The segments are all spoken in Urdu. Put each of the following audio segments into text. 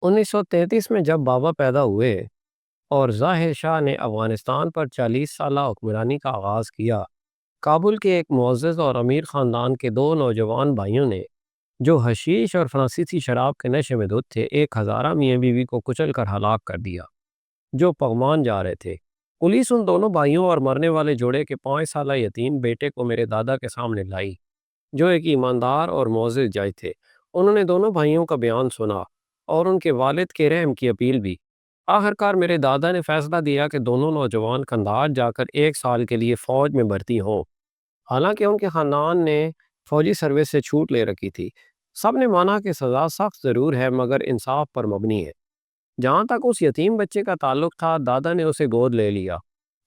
1933 میں جب بابا پیدا ہوئے اور ظاہر شاہ نے افغانستان پر 40 سالہ حکمرانی کا آغاز کیا، کابل کے ایک معزز اور امیر خاندان کے دو نوجوان بھائیوں نے جو حشیش اور فرانسیسی شراب کے نشے میں دھت تھے، ایک ہزارہ میاں بیوی کو کچل کر ہلاک کر دیا جو پغمان جا رہے تھے۔ پولیس ان دونوں بھائیوں اور مرنے والے جوڑے کے 5 سالہ یتیم بیٹے کو میرے دادا کے سامنے لائی، جو ایک ایماندار اور معزز جج تھے۔ انہوں نے دونوں بھائیوں کا بیان سنا اور ان کے والد کے رحم کی اپیل بھی۔ آخرکار میرے دادا نے فیصلہ دیا کہ دونوں نوجوان قندھار جا کر 1 سال کے لیے فوج میں بھرتی ہوں۔ حالانکہ ان کے خاندان نے فوجی سروس سے چھوٹ لے رکھی تھی، سب نے مانا کہ سزا سخت ضرور ہے مگر انصاف پر مبنی ہے۔ جہاں تک اس یتیم بچے کا تعلق تھا، دادا نے اسے گود لے لیا،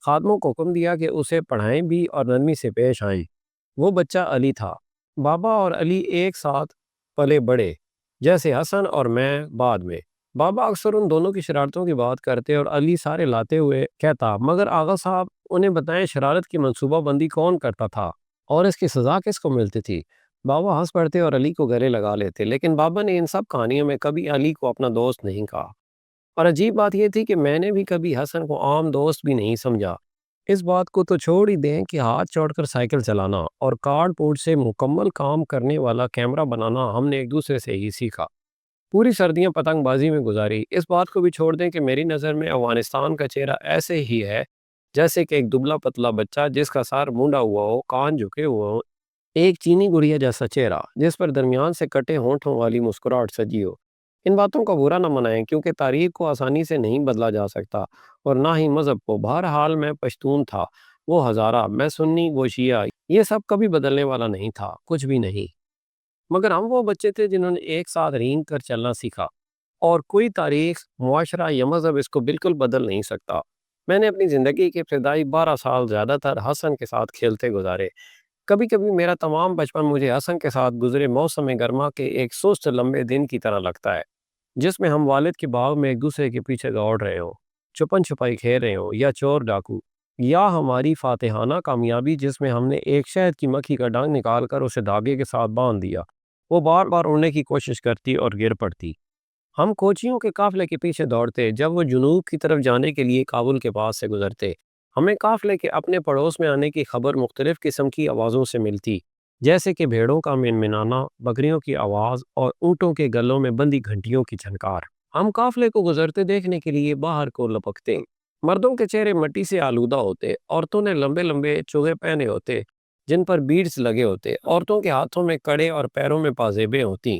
خادموں کو حکم دیا کہ اسے پڑھائیں بھی اور نرمی سے پیش آئیں۔ وہ بچہ علی تھا۔ بابا اور علی ایک ساتھ پلے بڑے، جیسے حسن اور میں بعد میں۔ بابا اکثر ان دونوں کی شرارتوں کی بات کرتے اور علی سارے لاتے ہوئے کہتا، مگر آغا صاحب انہیں بتائیں شرارت کی منصوبہ بندی کون کرتا تھا اور اس کی سزا کس کو ملتی تھی؟ بابا ہنس پڑتے اور علی کو گلے لگا لیتے، لیکن بابا نے ان سب کہانیوں میں کبھی علی کو اپنا دوست نہیں کہا۔ اور عجیب بات یہ تھی کہ میں نے بھی کبھی حسن کو عام دوست بھی نہیں سمجھا۔ اس بات کو تو چھوڑ ہی دیں کہ ہاتھ چھوڑ کر سائیکل چلانا اور کارڈ بورڈ سے مکمل کام کرنے والا کیمرہ بنانا ہم نے ایک دوسرے سے ہی سیکھا۔ پوری سردیاں پتنگ بازی میں گزاری۔ اس بات کو بھی چھوڑ دیں کہ میری نظر میں افغانستان کا چہرہ ایسے ہی ہے جیسے کہ ایک دبلا پتلا بچہ جس کا سر مونڈا ہوا ہو، کان جھکے ہوئے ہوں، ایک چینی گڑیا جیسا چہرہ جس پر درمیان سے کٹے ہونٹوں والی مسکراہٹ سجی ہو۔ ان باتوں کا برا نہ منائیں کیونکہ تاریخ کو آسانی سے نہیں بدلا جا سکتا، اور نہ ہی مذہب کو۔ بہرحال میں پشتون تھا، وہ ہزارہ، میں سنی، وہ شیعہ، یہ سب کبھی بدلنے والا نہیں تھا، کچھ بھی نہیں۔ مگر ہم وہ بچے تھے جنہوں نے ایک ساتھ رینگ کر چلنا سیکھا، اور کوئی تاریخ، معاشرہ یا مذہب اس کو بالکل بدل نہیں سکتا۔ میں نے اپنی زندگی کے ابتدائی 12 سال زیادہ تر حسن کے ساتھ کھیلتے گزارے۔ کبھی کبھی میرا تمام بچپن مجھے حسن کے ساتھ گزرے موسم گرما کے ایک سست لمبے دن کی طرح لگتا ہے، جس میں ہم والد کے باغ میں ایک دوسرے کے پیچھے دوڑ رہے ہوں، چھپن چھپائی کھیل رہے ہوں، یا چور ڈاکو، یا ہماری فاتحانہ کامیابی جس میں ہم نے ایک شہد کی مکھی کا ڈنگ نکال کر اسے دھاگے کے ساتھ باندھ دیا۔ وہ بار بار اڑنے کی کوشش کرتی اور گر پڑتی۔ ہم کوچیوں کے قافلے کے پیچھے دوڑتے جب وہ جنوب کی طرف جانے کے لیے کابل کے پاس سے گزرتے۔ ہمیں قافلے کے اپنے پڑوس میں آنے کی خبر مختلف قسم کی آوازوں سے ملتی، جیسے کہ بھیڑوں کا منمنانا، بکریوں کی آواز اور اونٹوں کے گلوں میں بندھی گھنٹیوں کی جھنکار۔ ہم قافلے کو گزرتے دیکھنے کے لیے باہر کو لپکتے۔ مردوں کے چہرے مٹی سے آلودہ ہوتے، عورتوں نے لمبے لمبے چوغے پہنے ہوتے جن پر بیڈز لگے ہوتے، عورتوں کے ہاتھوں میں کڑے اور پیروں میں پازیبیں ہوتی۔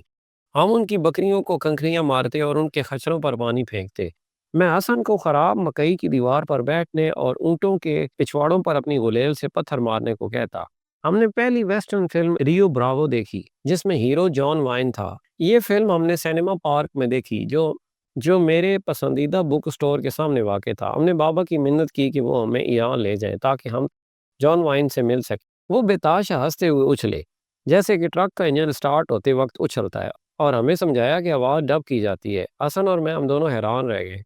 ہم ان کی بکریوں کو کنکریاں مارتے اور ان کے خچروں پر پانی پھینکتے۔ میں حسن کو خراب مکئی کی دیوار پر بیٹھنے اور اونٹوں کے پچھواڑوں پر اپنی غلیل سے پتھر مارنے کو کہتا۔ ہم نے پہلی ویسٹرن فلم ریو براوو دیکھی جس میں ہیرو جان وائن تھا۔ یہ فلم ہم نے سینما پارک میں دیکھی جو میرے پسندیدہ بک سٹور کے سامنے واقع تھا۔ ہم نے بابا کی منت کی کہ وہ ہمیں یہاں لے جائیں تاکہ ہم جان وائن سے مل سکیں۔ وہ بے تاشا ہنستے ہوئے اچھلے جیسے کہ ٹرک کا انجن سٹارٹ ہوتے وقت اچھلتا ہے، اور ہمیں سمجھایا کہ آواز ڈب کی جاتی ہے۔ حسن اور میں ہم دونوں حیران رہ گئے۔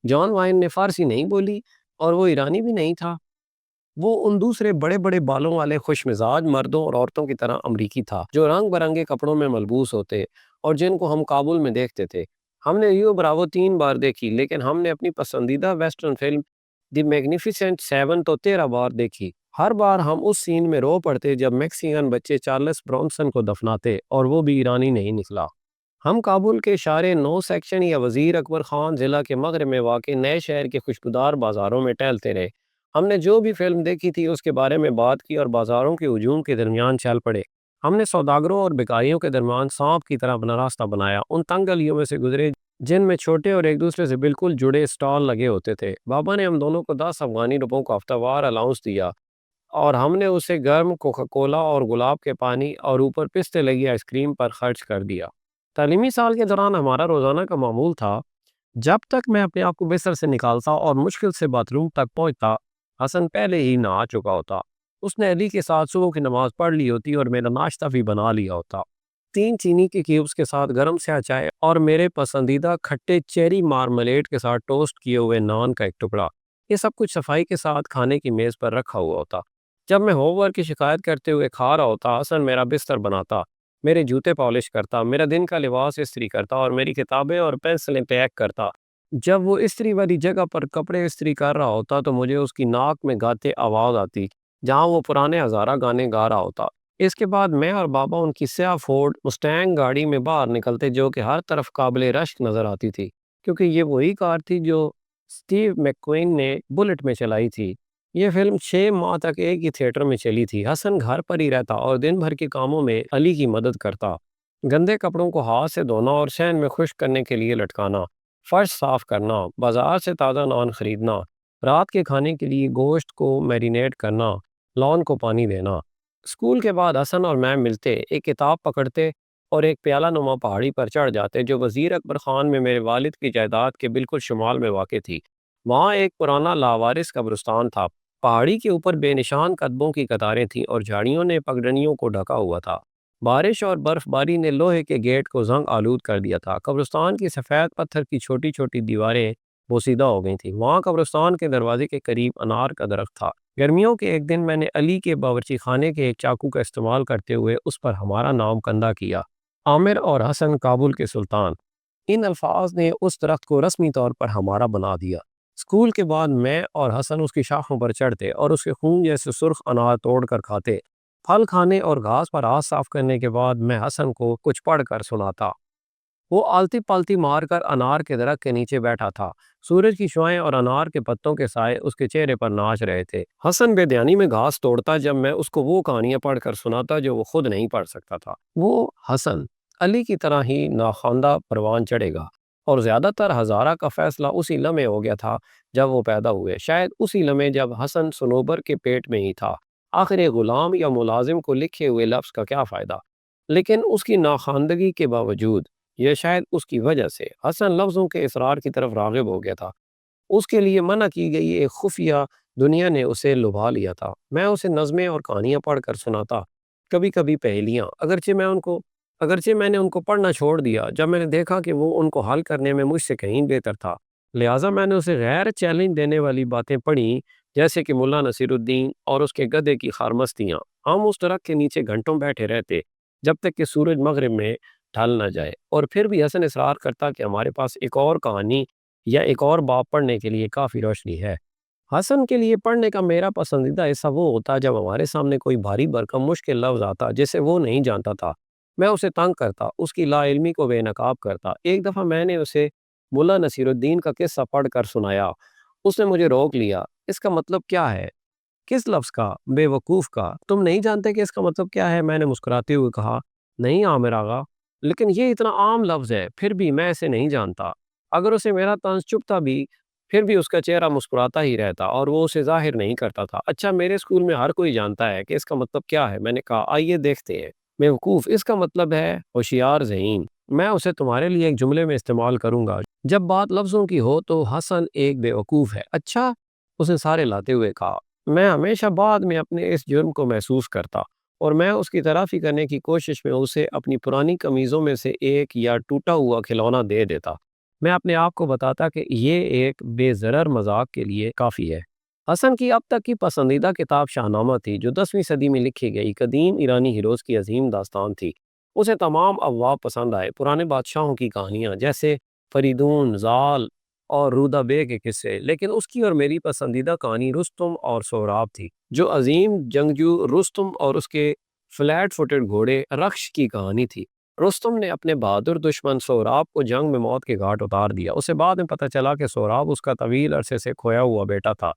جان وائن نے فارسی نہیں بولی اور وہ ایرانی بھی نہیں تھا۔ وہ ان دوسرے بڑے بڑے بالوں والے خوش مزاج مردوں اور عورتوں کی طرح امریکی تھا جو رنگ برنگے کپڑوں میں ملبوس ہوتے اور جن کو ہم کابل میں دیکھتے تھے۔ ہم نے ریو براوو 3 بار دیکھی، لیکن ہم نے اپنی پسندیدہ ویسٹرن فلم دی میگنیفیسنٹ 7 تو 13 بار دیکھی۔ ہر بار ہم اس سین میں رو پڑتے جب میکسیکن بچے چارلس برانسن کو دفناتے اور وہ بھی ایرانی نہیں نکلا۔ ہم کابل کے اشارے 9 سیکشن یا وزیر اکبر خان ضلع کے مغرب میں واقع نئے شہر کے خوشبودار بازاروں میں ٹہلتے رہے۔ ہم نے جو بھی فلم دیکھی تھی اس کے بارے میں بات کی اور بازاروں کے ہجوم کے درمیان چل پڑے۔ ہم نے سوداگروں اور بکائیوں کے درمیان سانپ کی طرح اپنا راستہ بنایا، ان تنگ گلیوں میں سے گزرے جن میں چھوٹے اور ایک دوسرے سے بالکل جڑے اسٹال لگے ہوتے تھے۔ بابا نے ہم دونوں کو 10 افغانی روپوں کا ہفتہ وار الاؤنس دیا اور ہم نے اسے گرم کوکا کولا اور گلاب کے پانی اور اوپر پستے لگی آئس کریم پر خرچ کر دیا۔ تعلیمی سال کے دوران ہمارا روزانہ کا معمول تھا، جب تک میں اپنے آپ کو بستر سے نکالتا اور مشکل سے باتھ روم تک پہنچتا، حسن پہلے ہی نہا چکا ہوتا۔ اس نے علی کے ساتھ صبح کی نماز پڑھ لی ہوتی اور میرا ناشتہ بھی بنا لیا ہوتا۔ 3 چینی کے کیوبس کے ساتھ گرم سیاہ چائے اور میرے پسندیدہ کھٹے چیری مارملیٹ کے ساتھ ٹوسٹ کیے ہوئے نان کا ایک ٹکڑا، یہ سب کچھ صفائی کے ساتھ کھانے کی میز پر رکھا ہوا ہوتا۔ جب میں ہوم ورک کی شکایت کرتے ہوئے کھا رہا ہوتا، حسن میرا بستر بناتا میرے جوتے پالش کرتا، میرا دن کا لباس استری کرتا اور میری کتابیں اور پینسلیں پیک کرتا۔ جب وہ استری والی جگہ پر کپڑے استری کر رہا ہوتا تو مجھے اس کی ناک میں گاتے آواز آتی جہاں وہ پرانے ہزارہ گانے گا رہا ہوتا۔ اس کے بعد میں اور بابا ان کی سیاہ فورڈ مسٹینگ گاڑی میں باہر نکلتے جو کہ ہر طرف قابل رشک نظر آتی تھی، کیونکہ یہ وہی کار تھی جو سٹیو میک کوئن نے بلٹ میں چلائی تھی۔ یہ فلم 6 ماہ تک ایک ہی تھیٹر میں چلی تھی۔ حسن گھر پر ہی رہتا اور دن بھر کے کاموں میں علی کی مدد کرتا، گندے کپڑوں کو ہاتھ سے دھونا اور صحن میں خشک کرنے کے لیے لٹکانا، فرش صاف کرنا، بازار سے تازہ نان خریدنا، رات کے کھانے کے لیے گوشت کو میرینیٹ کرنا، لان کو پانی دینا۔ اسکول کے بعد حسن اور میں ملتے، ایک کتاب پکڑتے اور ایک پیالہ نما پہاڑی پر چڑھ جاتے جو وزیر اکبر خان میں میرے والد کی جائیداد کے بالکل شمال میں واقع تھی۔ وہاں ایک پرانا لاوارث قبرستان تھا۔ پہاڑی کے اوپر بے نشان قدموں کی قطاریں تھیں اور جھاڑیوں نے پگڈنڈیوں کو ڈھکا ہوا تھا۔ بارش اور برف باری نے لوہے کے گیٹ کو زنگ آلود کر دیا تھا۔ قبرستان کی سفید پتھر کی چھوٹی چھوٹی دیواریں بوسیدہ ہو گئی تھیں۔ وہاں قبرستان کے دروازے کے قریب انار کا درخت تھا۔ گرمیوں کے ایک دن میں نے علی کے باورچی خانے کے ایک چاقو کا استعمال کرتے ہوئے اس پر ہمارا نام کندہ کیا، عامر اور حسن کابل کے سلطان۔ ان الفاظ نے اس درخت کو رسمی طور پر ہمارا بنا دیا۔ اسکول کے بعد میں اور حسن اس کی شاخوں پر چڑھتے اور اس کے خون جیسے سرخ انار توڑ کر کھاتے۔ پھل کھانے اور گھاس پر ہاتھ صاف کرنے کے بعد میں حسن کو کچھ پڑھ کر سناتا۔ وہ آلتی پالتی مار کر انار کے درخت کے نیچے بیٹھا تھا۔ سورج کی شعاعیں اور انار کے پتوں کے سائے اس کے چہرے پر ناچ رہے تھے۔ حسن بے دھیانی میں گھاس توڑتا جب میں اس کو وہ کہانیاں پڑھ کر سناتا جو وہ خود نہیں پڑھ سکتا تھا۔ وہ حسن علی کی طرح ہی ناخواندہ پروان چڑھے گا، اور زیادہ تر ہزارہ کا فیصلہ اسی لمحے ہو گیا تھا جب وہ پیدا ہوئے، شاید اسی لمحے جب حسن صنوبر کے پیٹ میں ہی تھا۔ آخر ایک غلام یا ملازم کو لکھے ہوئے لفظ کا کیا فائدہ؟ لیکن اس کی ناخواندگی کے باوجود، یہ شاید اس کی وجہ سے، حسن لفظوں کے اسرار کی طرف راغب ہو گیا تھا۔ اس کے لیے منع کی گئی ایک خفیہ دنیا نے اسے لبھا لیا تھا۔ میں اسے نظمیں اور کہانیاں پڑھ کر سناتا، کبھی کبھی پہیلیاں، اگرچہ میں نے ان کو پڑھنا چھوڑ دیا جب میں نے دیکھا کہ وہ ان کو حل کرنے میں مجھ سے کہیں بہتر تھا۔ لہٰذا میں نے اسے غیر چیلنج دینے والی باتیں پڑھیں، جیسے کہ ملا نصیر الدین اور اس کے گدھے کی خارمستیاں۔ ہم اس درخت کے نیچے گھنٹوں بیٹھے رہتے جب تک کہ سورج مغرب میں ڈھل نہ جائے، اور پھر بھی حسن اصرار کرتا کہ ہمارے پاس ایک اور کہانی یا ایک اور باب پڑھنے کے لیے کافی روشنی ہے۔ حسن کے لیے پڑھنے کا میرا پسندیدہ حصہ وہ ہوتا جب ہمارے سامنے کوئی بھاری بھرکم مشکل لفظ آتا جسے وہ نہیں جانتا تھا۔ میں اسے تنگ کرتا، اس کی لا علمی کو بے نقاب کرتا۔ ایک دفعہ میں نے اسے ملا نصیر الدین کا قصہ پڑھ کر سنایا۔ اس نے مجھے روک لیا۔ اس کا مطلب کیا ہے؟ کس لفظ کا؟ بے وقوف کا۔ تم نہیں جانتے کہ اس کا مطلب کیا ہے؟ میں نے مسکراتے ہوئے کہا، نہیں عامر آغا، لیکن یہ اتنا عام لفظ ہے، پھر بھی میں اسے نہیں جانتا۔ اگر اسے میرا طنز چبھتا بھی، پھر بھی اس کا چہرہ مسکراتا ہی رہتا اور وہ اسے ظاہر نہیں کرتا تھا۔ اچھا، میرے اسکول میں ہر کوئی جانتا ہے کہ اس کا مطلب کیا ہے۔ میں نے کہا، آئیے دیکھتے ہیں۔ بیوقوف، اس کا مطلب ہے ہوشیار ذہین۔ میں اسے تمہارے لیے ایک جملے میں استعمال کروں گا۔ جب بات لفظوں کی ہو تو حسن ایک بیوقوف ہے۔ اچھا، اس نے سارے لاتے ہوئے کہا۔ میں ہمیشہ بعد میں اپنے اس جرم کو محسوس کرتا، اور میں اس کی تلافی کرنے کی کوشش میں اسے اپنی پرانی قمیضوں میں سے ایک یا ٹوٹا ہوا کھلونا دے دیتا۔ میں اپنے آپ کو بتاتا کہ یہ ایک بے ضرر مذاق کے لیے کافی ہے۔ حسن کی اب تک کی پسندیدہ کتاب شاہنامہ تھی، جو 10ویں صدی میں لکھی گئی قدیم ایرانی ہیروز کی عظیم داستان تھی۔ اسے تمام ابواب پسند آئے، پرانے بادشاہوں کی کہانیاں جیسے فریدون، زال اور رودہ بے کے قصے، لیکن اس کی اور میری پسندیدہ کہانی رستم اور سہراب تھی، جو عظیم جنگجو رستم اور اس کے فلیٹ فوٹڈ گھوڑے رخش کی کہانی تھی۔ رستم نے اپنے بہادر دشمن سہراب کو جنگ میں موت کے گھاٹ اتار دیا۔ اسے بعد میں پتہ چلا کہ سہراب اس کا طویل عرصے سے کھویا ہوا بیٹا تھا۔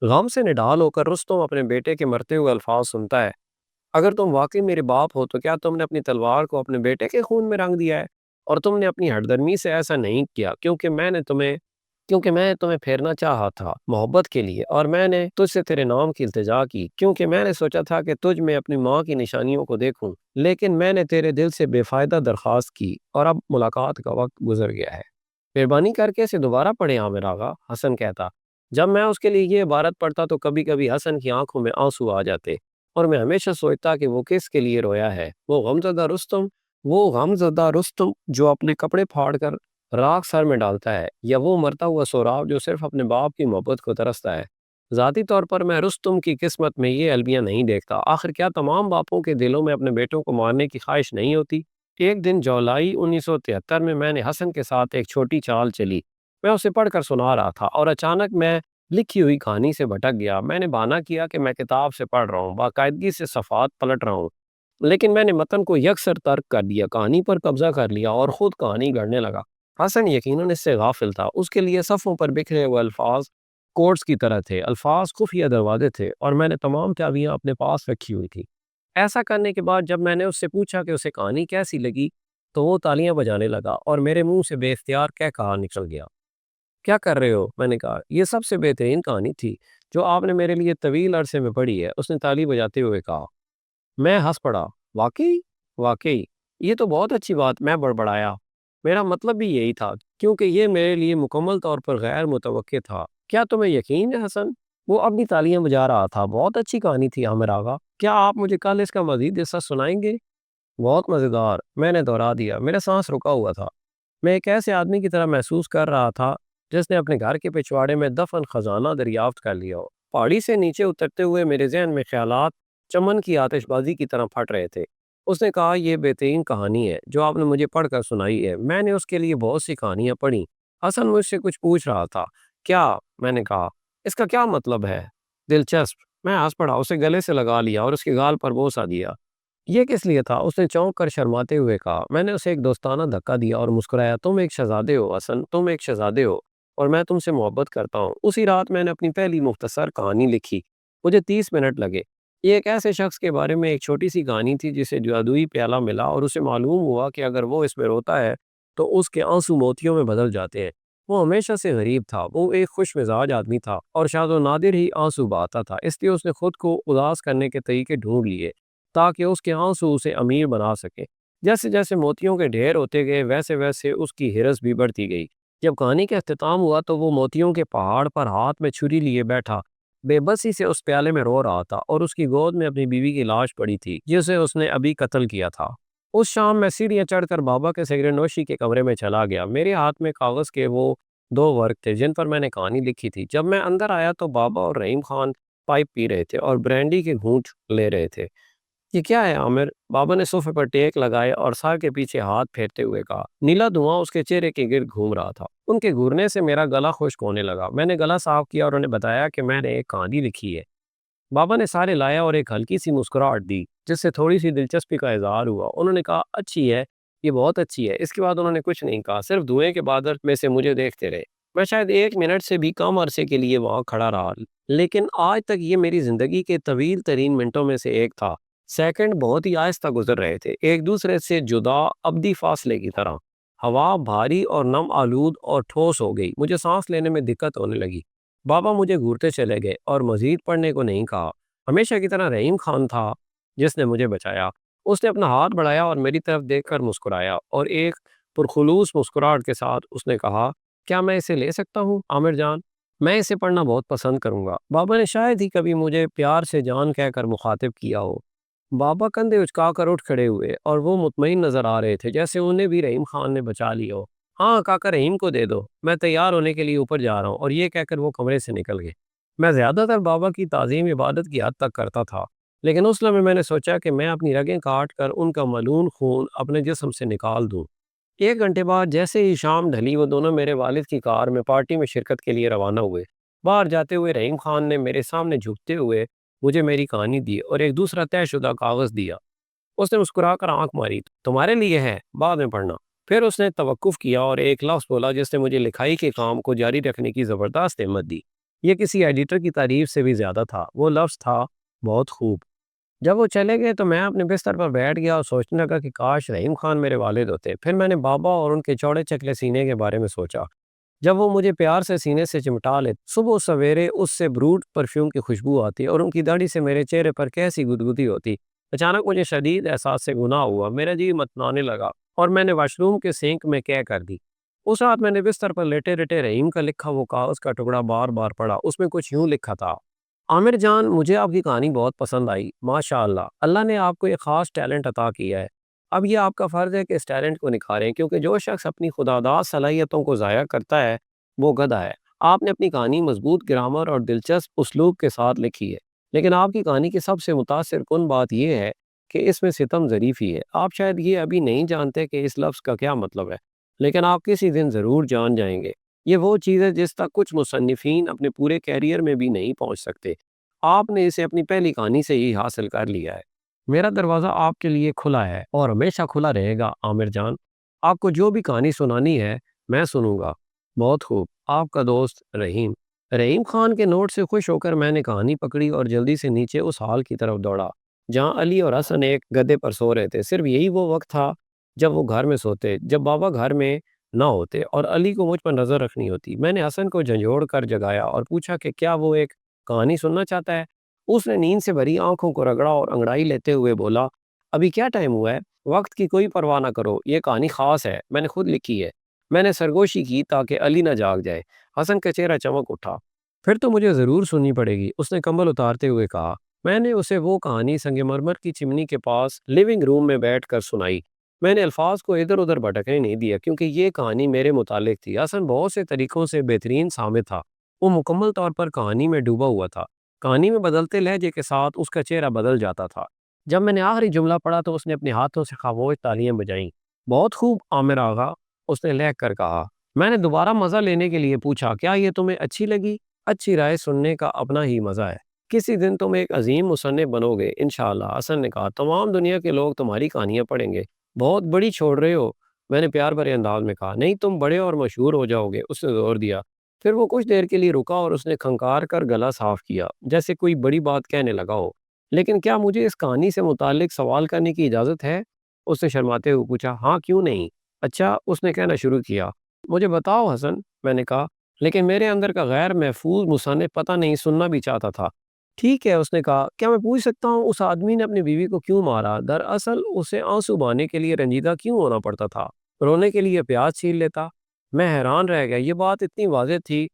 غم سے نڈال ہو کر رستم اپنے بیٹے کے مرتے ہوئے الفاظ سنتا ہے، اگر تم واقعی میرے باپ ہو تو کیا تم نے اپنی تلوار کو اپنے بیٹے کے خون میں رنگ دیا ہے؟ اور تم نے اپنی ہردرمی سے ایسا نہیں کیا کیونکہ میں تمہیں پھیرنا چاہا تھا محبت کے لیے، اور میں نے تجھ سے تیرے نام کی التجا کی، کیونکہ میں نے سوچا تھا کہ تجھ میں اپنی ماں کی نشانیوں کو دیکھوں، لیکن میں نے تیرے دل سے بے فائدہ درخواست کی، اور اب ملاقات کا وقت گزر گیا ہے۔ مہربانی کر کے اسے دوبارہ پڑھیں عامر آغا، حسن کہتا۔ جب میں اس کے لیے یہ عبارت پڑھتا تو کبھی کبھی حسن کی آنکھوں میں آنسو آ جاتے، اور میں ہمیشہ سوچتا کہ وہ کس کے لیے رویا ہے۔ وہ غمزدہ رستم جو اپنے کپڑے پھاڑ کر راکھ سر میں ڈالتا ہے، یا وہ مرتا ہوا سہراب جو صرف اپنے باپ کی محبت کو ترستا ہے۔ ذاتی طور پر میں رستم کی قسمت میں یہ المیہ نہیں دیکھتا۔ آخر کیا تمام باپوں کے دلوں میں اپنے بیٹوں کو مارنے کی خواہش نہیں ہوتی؟ ایک دن جولائی 1973 میں نے حسن کے ساتھ ایک چھوٹی چال چلی۔ میں اسے پڑھ کر سنا رہا تھا اور اچانک میں لکھی ہوئی کہانی سے بھٹک گیا۔ میں نے بہانہ کیا کہ میں کتاب سے پڑھ رہا ہوں، باقاعدگی سے صفحات پلٹ رہا ہوں، لیکن میں نے متن کو یکسر ترک کر دیا، کہانی پر قبضہ کر لیا اور خود کہانی گڑھنے لگا۔ حسن یقیناً اس سے غافل تھا۔ اس کے لیے صفوں پر بکھرے ہوئے الفاظ کوڈز کی طرح تھے، الفاظ خفیہ دروازے تھے، اور میں نے تمام چابیاں اپنے پاس رکھی ہوئی تھی۔ ایسا کرنے کے بعد جب میں نے اس سے پوچھا کہ اسے کہانی کیسی لگی تو وہ تالیاں بجانے لگا اور میرے منہ سے بے اختیار کہہ کہا نکل گیا، کیا کر رہے ہو؟ میں نے کہا یہ سب سے بہترین کہانی تھی جو آپ نے میرے لیے طویل عرصے میں پڑھی ہے۔ اس نے تالی بجاتے ہوئے کہا۔ میں ہنس پڑا۔ واقعی؟ واقعی یہ تو بہت اچھی بات، میں بڑبڑایا۔ میرا مطلب بھی یہی تھا، کیونکہ یہ میرے لیے مکمل طور پر غیر متوقع تھا۔ کیا تمہیں یقین ہے حسن؟ وہ اپنی تالیاں بجا رہا تھا۔ بہت اچھی کہانی تھی عامر آغا، کیا آپ مجھے کل اس کا مزید حصہ سنائیں گے؟ بہت مزیدار، میں نے دہرا دیا۔ میرا سانس رکا ہوا تھا۔ میں ایک ایسے آدمی کی طرح محسوس کر رہا تھا جس نے اپنے گھر کے پچھواڑے میں دفن خزانہ دریافت کر لیا ہو۔ پہاڑی سے نیچے اترتے ہوئے میرے ذہن میں خیالات چمن کی آتش بازی کی طرح پھٹ رہے تھے۔ اس نے کہا یہ بہترین کہانی ہے جو آپ نے مجھے پڑھ کر سنائی ہے۔ میں نے اس کے لیے بہت سی کہانیاں پڑھی۔ حسن مجھ سے کچھ پوچھ رہا تھا۔ کیا؟ میں نے کہا اس کا کیا مطلب ہے؟ دلچسپ، میں ہنس پڑا، اسے گلے سے لگا لیا اور اس کے گال پر بوسہ دیا۔ یہ کس لیے تھا؟ اس نے چونک کر شرماتے ہوئے کہا۔ میں نے اسے ایک دوستانہ دھکا دیا اور مسکرایا۔ تم ایک شہزادے ہو حسن، تم ایک شہزادے ہو اور میں تم سے محبت کرتا ہوں۔ اسی رات میں نے اپنی پہلی مختصر کہانی لکھی۔ مجھے 30 منٹ لگے۔ یہ ایک ایسے شخص کے بارے میں ایک چھوٹی سی کہانی تھی جسے جادوئی پیالہ ملا اور اسے معلوم ہوا کہ اگر وہ اس میں روتا ہے تو اس کے آنسو موتیوں میں بدل جاتے ہیں۔ وہ ہمیشہ سے غریب تھا، وہ ایک خوش مزاج آدمی تھا اور شاید و نادر ہی آنسو بہاتا تھا، اس لیے اس نے خود کو اداس کرنے کے طریقے ڈھونڈ لیے تاکہ اس کے آنسو اسے امیر بنا سکے۔ جیسے جیسے موتیوں کے ڈھیر ہوتے گئے ویسے ویسے اس کی ہرس بھی بڑھتی گئی۔ جب کہانی کا اختتام ہوا تو وہ موتیوں کے پہاڑ پر ہاتھ میں چھری لیے بیٹھا بے بسی سے اس پیالے میں رو رہا تھا اور اس کی گود میں اپنی بیوی کی لاش پڑی تھی جسے اس نے ابھی قتل کیا تھا۔ اس شام میں سیڑھیاں چڑھ کر بابا کے سگریٹ نوشی کے کمرے میں چلا گیا۔ میرے ہاتھ میں کاغذ کے وہ 2 ورق تھے جن پر میں نے کہانی لکھی تھی۔ جب میں اندر آیا تو بابا اور رحیم خان پائپ پی رہے تھے اور برینڈی کے گھونٹ لے رہے تھے۔ یہ کیا ہے عامر؟ بابا نے صوفے پر ٹیک لگائے اور سر کے پیچھے ہاتھ پھیرتے ہوئے کہا۔ نیلا دھواں اس کے چہرے کے گرد گھوم رہا تھا۔ ان کے گھورنے سے میرا گلا خشک ہونے لگا۔ میں نے گلا صاف کیا اور انہیں بتایا کہ میں نے ایک کہانی لکھی ہے۔ بابا نے سارے لایا اور ایک ہلکی سی مسکراہٹ دی جس سے تھوڑی سی دلچسپی کا اظہار ہوا۔ انہوں نے کہا اچھی ہے، یہ بہت اچھی ہے۔ اس کے بعد انہوں نے کچھ نہیں کہا، صرف دھوئیں کے بادل میں سے مجھے دیکھتے رہے۔ میں شاید 1 منٹ سے بھی کم عرصے کے لیے وہاں کھڑا رہا، لیکن آج تک یہ میری زندگی کے طویل ترین منٹوں میں سے ایک تھا۔ سیکنڈ بہت ہی آہستہ گزر رہے تھے، ایک دوسرے سے جدا ابدی فاصلے کی طرح۔ ہوا بھاری اور نم آلود اور ٹھوس ہو گئی، مجھے سانس لینے میں دقت ہونے لگی۔ بابا مجھے گھورتے چلے گئے اور مزید پڑھنے کو نہیں کہا۔ ہمیشہ کی طرح رحیم خان تھا جس نے مجھے بچایا۔ اس نے اپنا ہاتھ بڑھایا اور میری طرف دیکھ کر مسکرایا اور ایک پرخلوص مسکراہٹ کے ساتھ اس نے کہا کیا میں اسے لے سکتا ہوں عامر جان؟ میں اسے پڑھنا بہت پسند کروں گا۔ بابا نے شاید ہی کبھی مجھے پیار سے جان کہہ کر مخاطب کیا ہو۔ بابا کندھے اچکا کر اٹھ کھڑے ہوئے اور وہ مطمئن نظر آ رہے تھے جیسے انہیں بھی رحیم خان نے بچا لیا ہو۔ ہاں کاکا رحیم کو دے دو، میں تیار ہونے کے لیے اوپر جا رہا ہوں، اور یہ کہہ کر وہ کمرے سے نکل گئے۔ میں زیادہ تر بابا کی تعظیم عبادت کی حد تک کرتا تھا، لیکن اس لمحے میں نے سوچا کہ میں اپنی رگیں کاٹ کر ان کا ملعون خون اپنے جسم سے نکال دوں۔ 1 گھنٹے بعد جیسے ہی شام ڈھلی وہ دونوں میرے والد کی کار میں پارٹی میں شرکت کے لیے روانہ ہوئے۔ باہر جاتے ہوئے رحیم خان نے میرے سامنے جھکتے ہوئے مجھے میری کہانی دی اور ایک دوسرا طے شدہ کاغذ دیا۔ اس نے مسکرا کر آنکھ ماری، تمہارے لیے ہے، بعد میں پڑھنا۔ پھر اس نے توقف کیا اور ایک لفظ بولا جس نے مجھے لکھائی کے کام کو جاری رکھنے کی زبردست ہمت دی۔ یہ کسی ایڈیٹر کی تعریف سے بھی زیادہ تھا۔ وہ لفظ تھا بہت خوب۔ جب وہ چلے گئے تو میں اپنے بستر پر بیٹھ گیا اور سوچنے لگا کہ کاش رحیم خان میرے والد ہوتے۔ پھر میں نے بابا اور ان کے چوڑے چکلے سینے کے بارے میں سوچا جب وہ مجھے پیار سے سینے سے چمٹا لیتے۔ صبح سویرے اس سے بروٹ پرفیوم کی خوشبو آتی اور ان کی داڑھی سے میرے چہرے پر کیسی گدگدی ہوتی۔ اچانک مجھے شدید احساس سے گناہ ہوا، میرا جی متنانے لگا اور میں نے واش روم کے سینک میں کہہ کر دی۔ اس رات میں نے بستر پر لیٹے لیٹے رحیم کا لکھا وہ کاغذ کا ٹکڑا بار بار پڑھا۔ اس میں کچھ یوں لکھا تھا، عامر جان مجھے آپ کی کہانی بہت پسند آئی، ماشاء اللہ، اللہ نے آپ کو ایک خاص ٹیلنٹ عطا کیا ہے۔ اب یہ آپ کا فرض ہے کہ اس ٹیلنٹ کو نکھاریں، کیونکہ جو شخص اپنی خودداد صلاحیتوں کو ضائع کرتا ہے وہ گدھا ہے۔ آپ نے اپنی کہانی مضبوط گرامر اور دلچسپ اسلوب کے ساتھ لکھی ہے، لیکن آپ کی کہانی کی سب سے متاثر کن بات یہ ہے کہ اس میں ستم ظریفی ہے۔ آپ شاید یہ ابھی نہیں جانتے کہ اس لفظ کا کیا مطلب ہے، لیکن آپ کسی دن ضرور جان جائیں گے۔ یہ وہ چیز ہے جس تک کچھ مصنفین اپنے پورے کیریئر میں بھی نہیں پہنچ سکتے۔ آپ نے اسے اپنی پہلی کہانی سے ہی حاصل کر لیا ہے۔ میرا دروازہ آپ کے لیے کھلا ہے اور ہمیشہ کھلا رہے گا عامر جان۔ آپ کو جو بھی کہانی سنانی ہے میں سنوں گا۔ بہت خوب، آپ کا دوست رحیم۔ رحیم خان کے نوٹ سے خوش ہو کر میں نے کہانی پکڑی اور جلدی سے نیچے اس ہال کی طرف دوڑا جہاں علی اور حسن ایک گدے پر سو رہے تھے۔ صرف یہی وہ وقت تھا جب وہ گھر میں سوتے، جب بابا گھر میں نہ ہوتے اور علی کو مجھ پر نظر رکھنی ہوتی۔ میں نے حسن کو جھنجھوڑ کر جگایا اور پوچھا کہ کیا وہ ایک کہانی سننا چاہتا ہے۔ اس نے نیند سے بھری آنکھوں کو رگڑا اور انگڑائی لیتے ہوئے بولا، ابھی کیا ٹائم ہوا ہے؟ وقت کی کوئی پرواہ نہ کرو، یہ کہانی خاص ہے، میں نے خود لکھی ہے۔ میں نے سرگوشی کی تاکہ علی نہ جاگ جائے۔ حسن کا چہرہ چمک اٹھا۔ پھر تو مجھے ضرور سننی پڑے گی، اس نے کمبل اتارتے ہوئے کہا۔ میں نے اسے وہ کہانی سنگ مرمر کی چمنی کے پاس لیونگ روم میں بیٹھ کر سنائی۔ میں نے الفاظ کو ادھر ادھر بھٹکنے نہیں دیا کیونکہ یہ کہانی میرے متعلق تھی۔ حسن بہت سے طریقوں سے بہترین سامع تھا۔ وہ مکمل طور پر کہانی میں ڈوبا ہوا تھا۔ کہانی میں بدلتے لہجے کے ساتھ اس کا چہرہ بدل جاتا تھا۔ جب میں نے آخری جملہ پڑھا تو اس نے اپنے ہاتھوں سے خاموش تالیاں بجائیں۔ بہت خوب عامر آغا، اس نے لہک کر کہا۔ میں نے دوبارہ مزہ لینے کے لیے پوچھا، کیا یہ تمہیں اچھی لگی؟ اچھی رائے سننے کا اپنا ہی مزہ ہے۔ کسی دن تم ایک عظیم مصنف بنو گے انشاءاللہ، حسن نے کہا۔ تمام دنیا کے لوگ تمہاری کہانیاں پڑھیں گے۔ بہت بڑی چھوڑ رہے ہو، میں نے پیار بھرے انداز میں کہا۔ نہیں، تم بڑے اور مشہور ہو جاؤ گے، اس نے زور دیا۔ پھر وہ کچھ دیر کے لیے رکا اور اس نے کھنکار کر گلا صاف کیا جیسے کوئی بڑی بات کہنے لگا ہو۔ لیکن کیا مجھے اس کہانی سے متعلق سوال کرنے کی اجازت ہے؟ اس نے شرماتے ہوئے پوچھا۔ ہاں، کیوں نہیں؟ اچھا، اس نے کہنا شروع کیا۔ مجھے بتاؤ حسن، میں نے کہا، لیکن میرے اندر کا غیر محفوظ مصنف پتہ نہیں سننا بھی چاہتا تھا۔ ٹھیک ہے، اس نے کہا، کیا میں پوچھ سکتا ہوں اس آدمی نے اپنی بیوی کو کیوں مارا؟ دراصل اسے آنسو بہانے کے لیے رنجیدہ کیوں ہونا پڑتا تھا؟ رونے کے لیے پیاز چھیل لیتا۔ میں حیران رہ گیا، یہ بات اتنی واضح تھی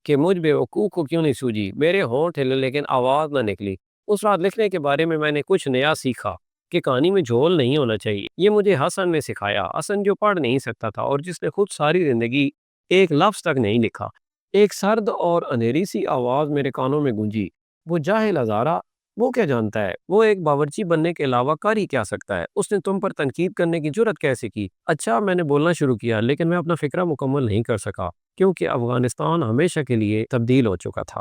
کہ مجھ بیوقوف کو کیوں نہیں سوجی۔ میرے ہونٹ ہلے لیکن آواز نہ نکلی۔ اس رات لکھنے کے بارے میں نے کچھ نیا سیکھا کہ کہانی میں جھول نہیں ہونا چاہیے۔ یہ مجھے حسن نے سکھایا، حسن جو پڑھ نہیں سکتا تھا اور جس نے خود ساری زندگی ایک لفظ تک نہیں لکھا۔ ایک سرد اور اندھیری سی آواز میرے کانوں میں گونجی، وہ جاہل ہزارہ، وہ کیا جانتا ہے؟ وہ ایک باورچی بننے کے علاوہ کر ہی کیا سکتا ہے؟ اس نے تم پر تنقید کرنے کی جرت کیسے کی؟ اچھا، میں نے بولنا شروع کیا لیکن میں اپنا فکرہ مکمل نہیں کر سکا کیونکہ افغانستان ہمیشہ کے لیے تبدیل ہو چکا تھا۔